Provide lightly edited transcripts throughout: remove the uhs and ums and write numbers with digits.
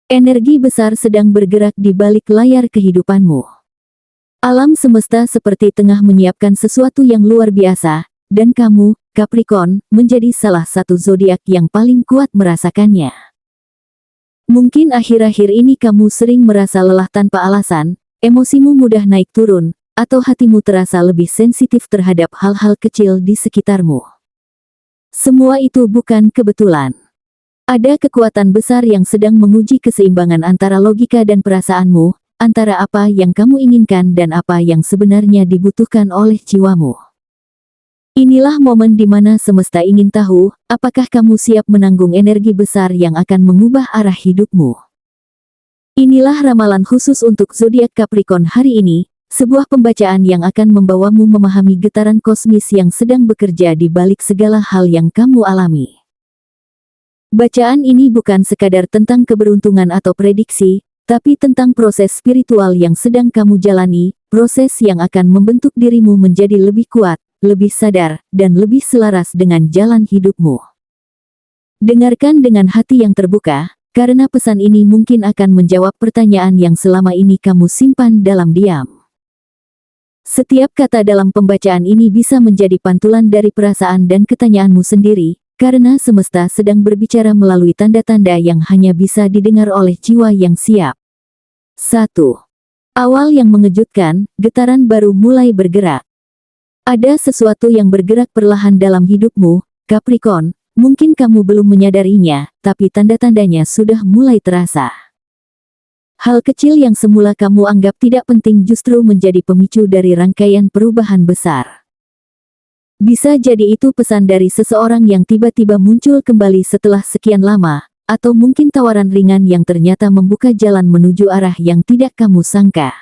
Energi besar sedang bergerak di balik layar kehidupanmu. Alam semesta seperti tengah menyiapkan sesuatu yang luar biasa, dan kamu, Capricorn, menjadi salah satu zodiak yang paling kuat merasakannya. Mungkin akhir-akhir ini kamu sering merasa lelah tanpa alasan, emosimu mudah naik turun, atau hatimu terasa lebih sensitif terhadap hal-hal kecil di sekitarmu. Semua itu bukan kebetulan. Ada kekuatan besar yang sedang menguji keseimbangan antara logika dan perasaanmu, antara apa yang kamu inginkan dan apa yang sebenarnya dibutuhkan oleh jiwamu. Inilah momen di mana semesta ingin tahu, apakah kamu siap menanggung energi besar yang akan mengubah arah hidupmu. Inilah ramalan khusus untuk zodiak Capricorn hari ini, sebuah pembacaan yang akan membawamu memahami getaran kosmis yang sedang bekerja di balik segala hal yang kamu alami. Bacaan ini bukan sekadar tentang keberuntungan atau prediksi, tapi tentang proses spiritual yang sedang kamu jalani, proses yang akan membentuk dirimu menjadi lebih kuat, lebih sadar, dan lebih selaras dengan jalan hidupmu. Dengarkan dengan hati yang terbuka, karena pesan ini mungkin akan menjawab pertanyaan yang selama ini kamu simpan dalam diam. Setiap kata dalam pembacaan ini bisa menjadi pantulan dari perasaan dan ketanyaanmu sendiri, karena semesta sedang berbicara melalui tanda-tanda yang hanya bisa didengar oleh jiwa yang siap. 1. Awal yang mengejutkan, getaran baru mulai bergerak. Ada sesuatu yang bergerak perlahan dalam hidupmu, Capricorn, mungkin kamu belum menyadarinya, tapi tanda-tandanya sudah mulai terasa. Hal kecil yang semula kamu anggap tidak penting justru menjadi pemicu dari rangkaian perubahan besar. Bisa jadi itu pesan dari seseorang yang tiba-tiba muncul kembali setelah sekian lama, atau mungkin tawaran ringan yang ternyata membuka jalan menuju arah yang tidak kamu sangka.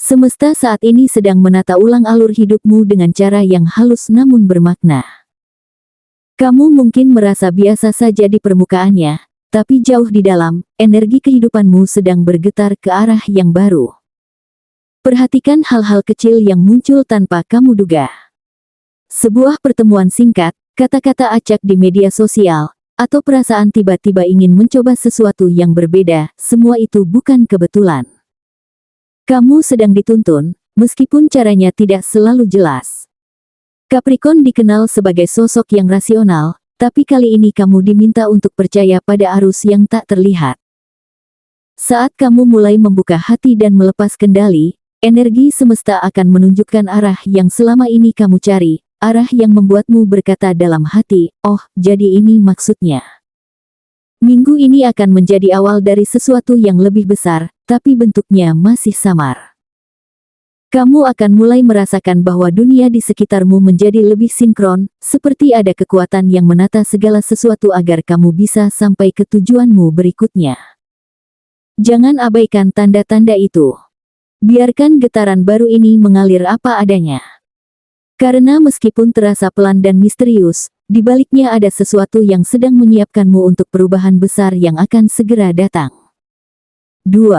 Semesta saat ini sedang menata ulang alur hidupmu dengan cara yang halus namun bermakna. Kamu mungkin merasa biasa saja di permukaannya, tapi jauh di dalam, energi kehidupanmu sedang bergetar ke arah yang baru. Perhatikan hal-hal kecil yang muncul tanpa kamu duga. Sebuah pertemuan singkat, kata-kata acak di media sosial, atau perasaan tiba-tiba ingin mencoba sesuatu yang berbeda, semua itu bukan kebetulan. Kamu sedang dituntun, meskipun caranya tidak selalu jelas. Capricorn dikenal sebagai sosok yang rasional, tapi kali ini kamu diminta untuk percaya pada arus yang tak terlihat. Saat kamu mulai membuka hati dan melepas kendali, energi semesta akan menunjukkan arah yang selama ini kamu cari, arah yang membuatmu berkata dalam hati, "Oh, jadi ini maksudnya." Minggu ini akan menjadi awal dari sesuatu yang lebih besar, tapi bentuknya masih samar. Kamu akan mulai merasakan bahwa dunia di sekitarmu menjadi lebih sinkron, seperti ada kekuatan yang menata segala sesuatu agar kamu bisa sampai ke tujuanmu berikutnya. Jangan abaikan tanda-tanda itu. Biarkan getaran baru ini mengalir apa adanya. Karena meskipun terasa pelan dan misterius, di baliknya ada sesuatu yang sedang menyiapkanmu untuk perubahan besar yang akan segera datang. 2.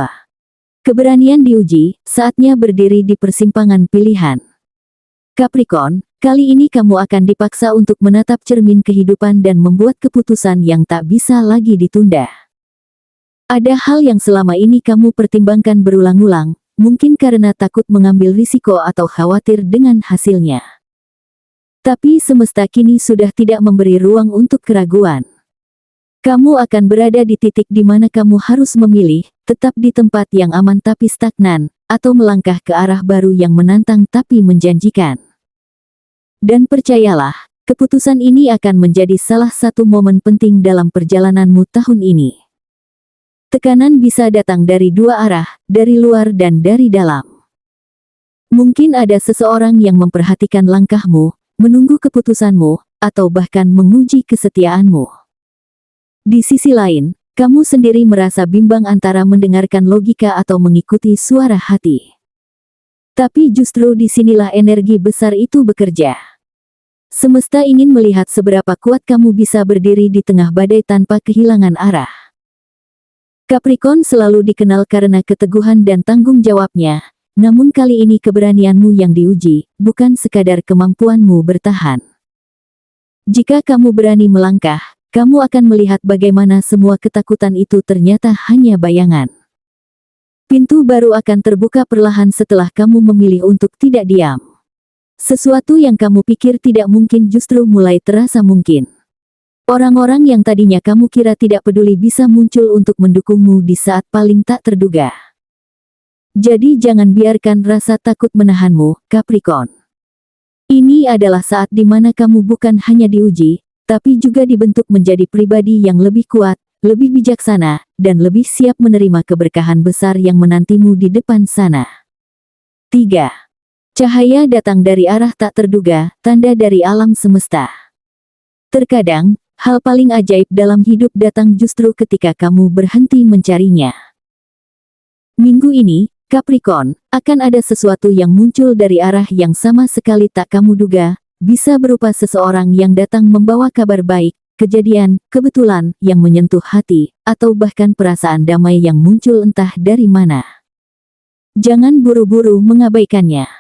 Keberanian diuji, saatnya berdiri di persimpangan pilihan. Capricorn, kali ini kamu akan dipaksa untuk menatap cermin kehidupan dan membuat keputusan yang tak bisa lagi ditunda. Ada hal yang selama ini kamu pertimbangkan berulang-ulang, mungkin karena takut mengambil risiko atau khawatir dengan hasilnya. Tapi semesta kini sudah tidak memberi ruang untuk keraguan. Kamu akan berada di titik di mana kamu harus memilih, tetap di tempat yang aman tapi stagnan, atau melangkah ke arah baru yang menantang tapi menjanjikan. Dan percayalah, keputusan ini akan menjadi salah satu momen penting dalam perjalananmu tahun ini. Tekanan bisa datang dari dua arah, dari luar dan dari dalam. Mungkin ada seseorang yang memperhatikan langkahmu, menunggu keputusanmu, atau bahkan menguji kesetiaanmu. Di sisi lain, kamu sendiri merasa bimbang antara mendengarkan logika atau mengikuti suara hati. Tapi justru disinilah energi besar itu bekerja. Semesta ingin melihat seberapa kuat kamu bisa berdiri di tengah badai tanpa kehilangan arah. Capricorn selalu dikenal karena keteguhan dan tanggung jawabnya, namun kali ini keberanianmu yang diuji, bukan sekadar kemampuanmu bertahan. Jika kamu berani melangkah, kamu akan melihat bagaimana semua ketakutan itu ternyata hanya bayangan. Pintu baru akan terbuka perlahan setelah kamu memilih untuk tidak diam. Sesuatu yang kamu pikir tidak mungkin justru mulai terasa mungkin. Orang-orang yang tadinya kamu kira tidak peduli bisa muncul untuk mendukungmu di saat paling tak terduga. Jadi jangan biarkan rasa takut menahanmu, Capricorn. Ini adalah saat di mana kamu bukan hanya diuji, tapi juga dibentuk menjadi pribadi yang lebih kuat, lebih bijaksana, dan lebih siap menerima keberkahan besar yang menantimu di depan sana. 3. Cahaya datang dari arah tak terduga, tanda dari alam semesta. Terkadang, hal paling ajaib dalam hidup datang justru ketika kamu berhenti mencarinya. Minggu ini, Capricorn, akan ada sesuatu yang muncul dari arah yang sama sekali tak kamu duga, bisa berupa seseorang yang datang membawa kabar baik, kejadian, kebetulan, yang menyentuh hati, atau bahkan perasaan damai yang muncul entah dari mana. Jangan buru-buru mengabaikannya.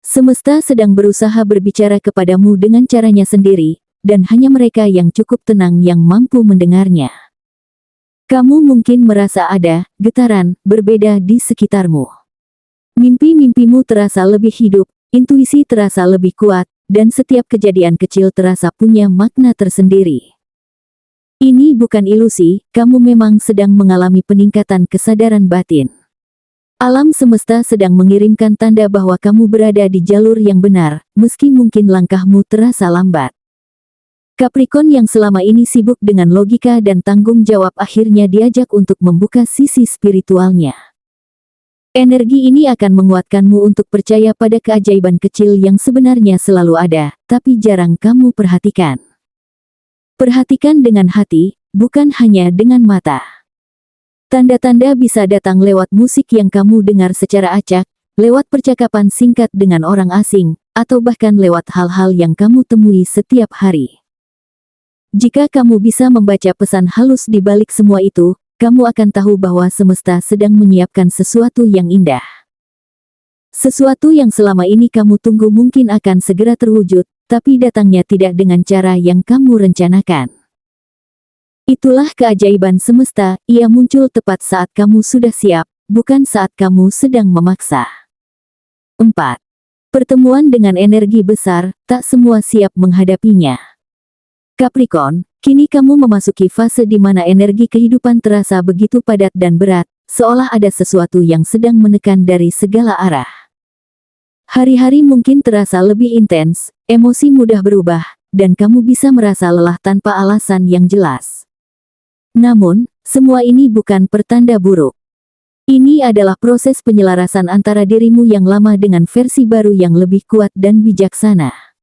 Semesta sedang berusaha berbicara kepadamu dengan caranya sendiri, dan hanya mereka yang cukup tenang yang mampu mendengarnya. Kamu mungkin merasa ada getaran berbeda di sekitarmu. Mimpi-mimpimu terasa lebih hidup, intuisi terasa lebih kuat, dan setiap kejadian kecil terasa punya makna tersendiri. Ini bukan ilusi, kamu memang sedang mengalami peningkatan kesadaran batin. Alam semesta sedang mengirimkan tanda bahwa kamu berada di jalur yang benar, meski mungkin langkahmu terasa lambat. Capricorn yang selama ini sibuk dengan logika dan tanggung jawab akhirnya diajak untuk membuka sisi spiritualnya. Energi ini akan menguatkanmu untuk percaya pada keajaiban kecil yang sebenarnya selalu ada, tapi jarang kamu perhatikan. Perhatikan dengan hati, bukan hanya dengan mata. Tanda-tanda bisa datang lewat musik yang kamu dengar secara acak, lewat percakapan singkat dengan orang asing, atau bahkan lewat hal-hal yang kamu temui setiap hari. Jika kamu bisa membaca pesan halus di balik semua itu, kamu akan tahu bahwa semesta sedang menyiapkan sesuatu yang indah. Sesuatu yang selama ini kamu tunggu mungkin akan segera terwujud, tapi datangnya tidak dengan cara yang kamu rencanakan. Itulah keajaiban semesta, ia muncul tepat saat kamu sudah siap, bukan saat kamu sedang memaksa. 4. Pertemuan dengan energi besar, tak semua siap menghadapinya. Capricorn, kini kamu memasuki fase di mana energi kehidupan terasa begitu padat dan berat, seolah ada sesuatu yang sedang menekan dari segala arah. Hari-hari mungkin terasa lebih intens, emosi mudah berubah, dan kamu bisa merasa lelah tanpa alasan yang jelas. Namun, semua ini bukan pertanda buruk. Ini adalah proses penyelarasan antara dirimu yang lama dengan versi baru yang lebih kuat dan bijaksana.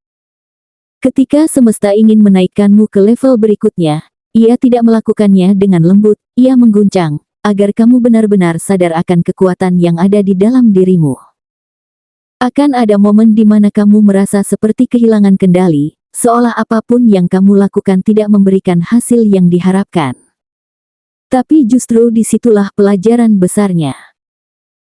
Ketika semesta ingin menaikkanmu ke level berikutnya, ia tidak melakukannya dengan lembut, ia mengguncang, agar kamu benar-benar sadar akan kekuatan yang ada di dalam dirimu. Akan ada momen di mana kamu merasa seperti kehilangan kendali, seolah apapun yang kamu lakukan tidak memberikan hasil yang diharapkan. Tapi justru disitulah pelajaran besarnya.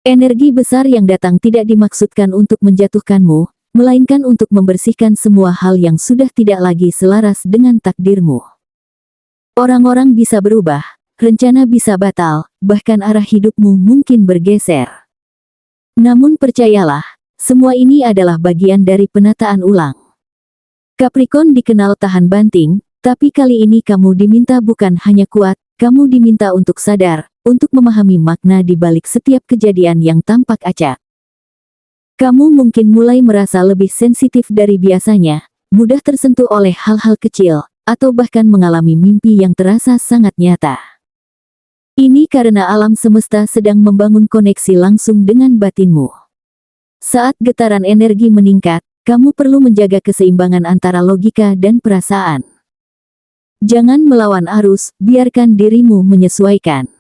Energi besar yang datang tidak dimaksudkan untuk menjatuhkanmu, melainkan untuk membersihkan semua hal yang sudah tidak lagi selaras dengan takdirmu. Orang-orang bisa berubah, rencana bisa batal, bahkan arah hidupmu mungkin bergeser. Namun percayalah, semua ini adalah bagian dari penataan ulang. Capricorn dikenal tahan banting, tapi kali ini kamu diminta bukan hanya kuat, kamu diminta untuk sadar, untuk memahami makna di balik setiap kejadian yang tampak acak. Kamu mungkin mulai merasa lebih sensitif dari biasanya, mudah tersentuh oleh hal-hal kecil, atau bahkan mengalami mimpi yang terasa sangat nyata. Ini karena alam semesta sedang membangun koneksi langsung dengan batinmu. Saat getaran energi meningkat, kamu perlu menjaga keseimbangan antara logika dan perasaan. Jangan melawan arus, biarkan dirimu menyesuaikan.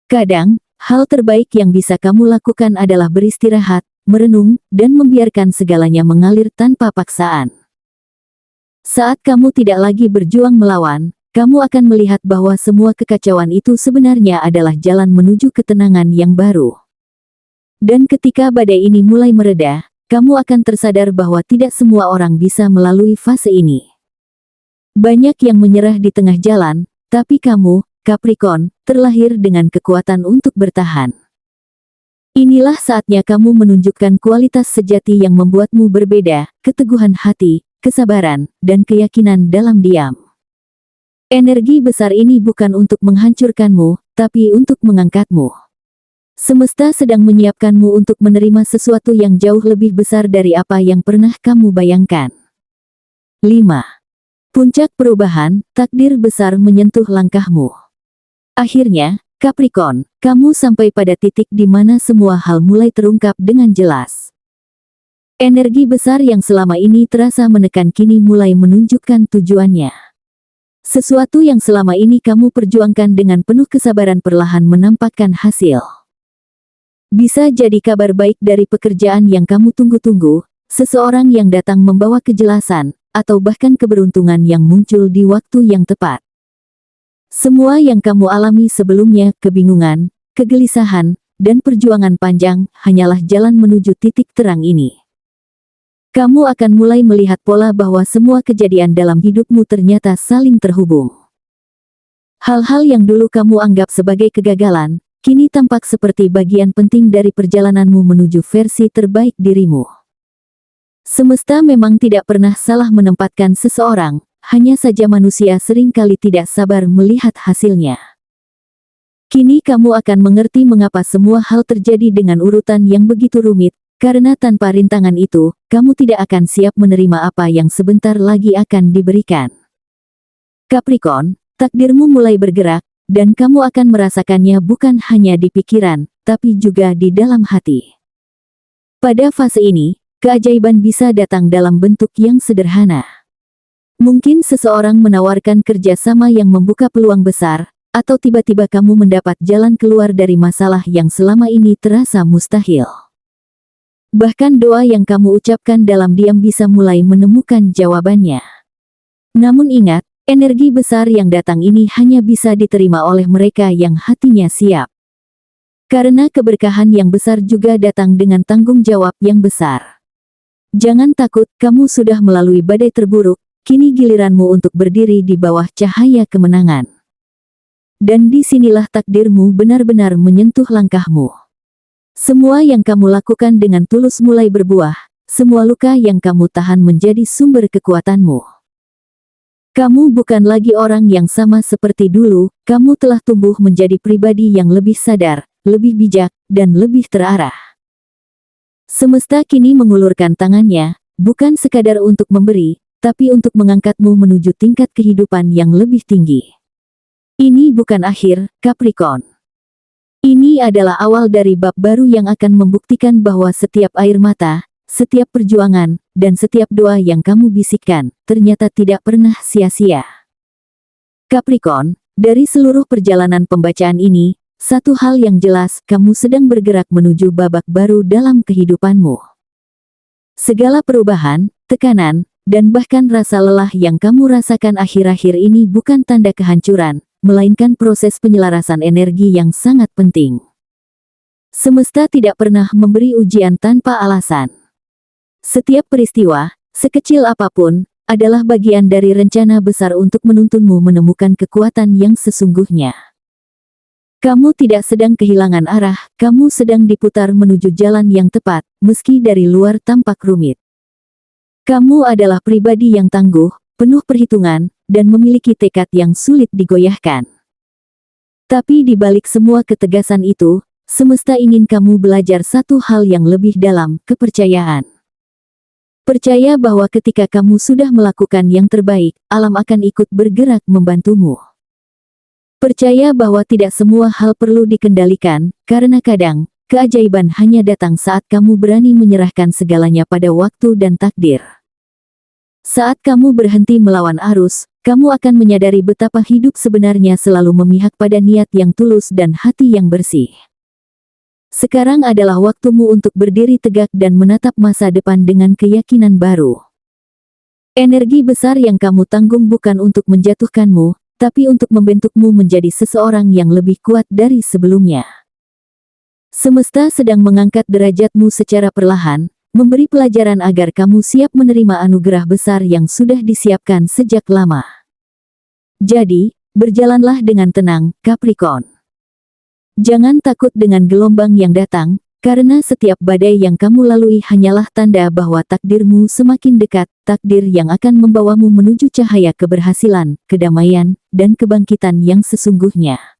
Kadang, hal terbaik yang bisa kamu lakukan adalah beristirahat, merenung, dan membiarkan segalanya mengalir tanpa paksaan. Saat kamu tidak lagi berjuang melawan, kamu akan melihat bahwa semua kekacauan itu sebenarnya adalah jalan menuju ketenangan yang baru. Dan ketika badai ini mulai mereda, kamu akan tersadar bahwa tidak semua orang bisa melalui fase ini. Banyak yang menyerah di tengah jalan, tapi kamu, Capricorn, terlahir dengan kekuatan untuk bertahan. Inilah saatnya kamu menunjukkan kualitas sejati yang membuatmu berbeda, keteguhan hati, kesabaran, dan keyakinan dalam diam. Energi besar ini bukan untuk menghancurkanmu, tapi untuk mengangkatmu. Semesta sedang menyiapkanmu untuk menerima sesuatu yang jauh lebih besar dari apa yang pernah kamu bayangkan. 5. Puncak perubahan, takdir besar menyentuh langkahmu. Akhirnya, Capricorn, kamu sampai pada titik di mana semua hal mulai terungkap dengan jelas. Energi besar yang selama ini terasa menekan kini mulai menunjukkan tujuannya. Sesuatu yang selama ini kamu perjuangkan dengan penuh kesabaran perlahan menampakkan hasil. Bisa jadi kabar baik dari pekerjaan yang kamu tunggu-tunggu, seseorang yang datang membawa kejelasan, atau bahkan keberuntungan yang muncul di waktu yang tepat. Semua yang kamu alami sebelumnya, kebingungan, kegelisahan, dan perjuangan panjang, hanyalah jalan menuju titik terang ini. Kamu akan mulai melihat pola bahwa semua kejadian dalam hidupmu ternyata saling terhubung. Hal-hal yang dulu kamu anggap sebagai kegagalan, kini tampak seperti bagian penting dari perjalananmu menuju versi terbaik dirimu. Semesta memang tidak pernah salah menempatkan seseorang, hanya saja manusia seringkali tidak sabar melihat hasilnya. Kini kamu akan mengerti mengapa semua hal terjadi dengan urutan yang begitu rumit, karena tanpa rintangan itu, kamu tidak akan siap menerima apa yang sebentar lagi akan diberikan. Capricorn, takdirmu mulai bergerak, dan kamu akan merasakannya bukan hanya di pikiran, tapi juga di dalam hati. Pada fase ini, keajaiban bisa datang dalam bentuk yang sederhana. Mungkin seseorang menawarkan kerjasama yang membuka peluang besar, atau tiba-tiba kamu mendapat jalan keluar dari masalah yang selama ini terasa mustahil. Bahkan doa yang kamu ucapkan dalam diam bisa mulai menemukan jawabannya. Namun ingat, energi besar yang datang ini hanya bisa diterima oleh mereka yang hatinya siap. Karena keberkahan yang besar juga datang dengan tanggung jawab yang besar. Jangan takut, kamu sudah melalui badai terburuk, kini giliranmu untuk berdiri di bawah cahaya kemenangan. Dan disinilah takdirmu benar-benar menyentuh langkahmu. Semua yang kamu lakukan dengan tulus mulai berbuah, semua luka yang kamu tahan menjadi sumber kekuatanmu. Kamu bukan lagi orang yang sama seperti dulu, kamu telah tumbuh menjadi pribadi yang lebih sadar, lebih bijak, dan lebih terarah. Semesta kini mengulurkan tangannya, bukan sekadar untuk memberi, tapi untuk mengangkatmu menuju tingkat kehidupan yang lebih tinggi. Ini bukan akhir, Capricorn. Ini adalah awal dari bab baru yang akan membuktikan bahwa setiap air mata, setiap perjuangan, dan setiap doa yang kamu bisikkan, ternyata tidak pernah sia-sia. Capricorn, dari seluruh perjalanan pembacaan ini, satu hal yang jelas, kamu sedang bergerak menuju babak baru dalam kehidupanmu. Segala perubahan, tekanan, dan bahkan rasa lelah yang kamu rasakan akhir-akhir ini bukan tanda kehancuran, melainkan proses penyelarasan energi yang sangat penting. Semesta tidak pernah memberi ujian tanpa alasan. Setiap peristiwa, sekecil apapun, adalah bagian dari rencana besar untuk menuntunmu menemukan kekuatan yang sesungguhnya. Kamu tidak sedang kehilangan arah, kamu sedang diputar menuju jalan yang tepat, meski dari luar tampak rumit. Kamu adalah pribadi yang tangguh, penuh perhitungan, dan memiliki tekad yang sulit digoyahkan. Tapi di balik semua ketegasan itu, semesta ingin kamu belajar satu hal yang lebih dalam, kepercayaan. Percaya bahwa ketika kamu sudah melakukan yang terbaik, alam akan ikut bergerak membantumu. Percaya bahwa tidak semua hal perlu dikendalikan, karena kadang, keajaiban hanya datang saat kamu berani menyerahkan segalanya pada waktu dan takdir. Saat kamu berhenti melawan arus, kamu akan menyadari betapa hidup sebenarnya selalu memihak pada niat yang tulus dan hati yang bersih. Sekarang adalah waktumu untuk berdiri tegak dan menatap masa depan dengan keyakinan baru. Energi besar yang kamu tanggung bukan untuk menjatuhkanmu, tapi untuk membentukmu menjadi seseorang yang lebih kuat dari sebelumnya. Semesta sedang mengangkat derajatmu secara perlahan, memberi pelajaran agar kamu siap menerima anugerah besar yang sudah disiapkan sejak lama. Jadi, berjalanlah dengan tenang, Capricorn. Jangan takut dengan gelombang yang datang, karena setiap badai yang kamu lalui hanyalah tanda bahwa takdirmu semakin dekat, takdir yang akan membawamu menuju cahaya keberhasilan, kedamaian, dan kebangkitan yang sesungguhnya.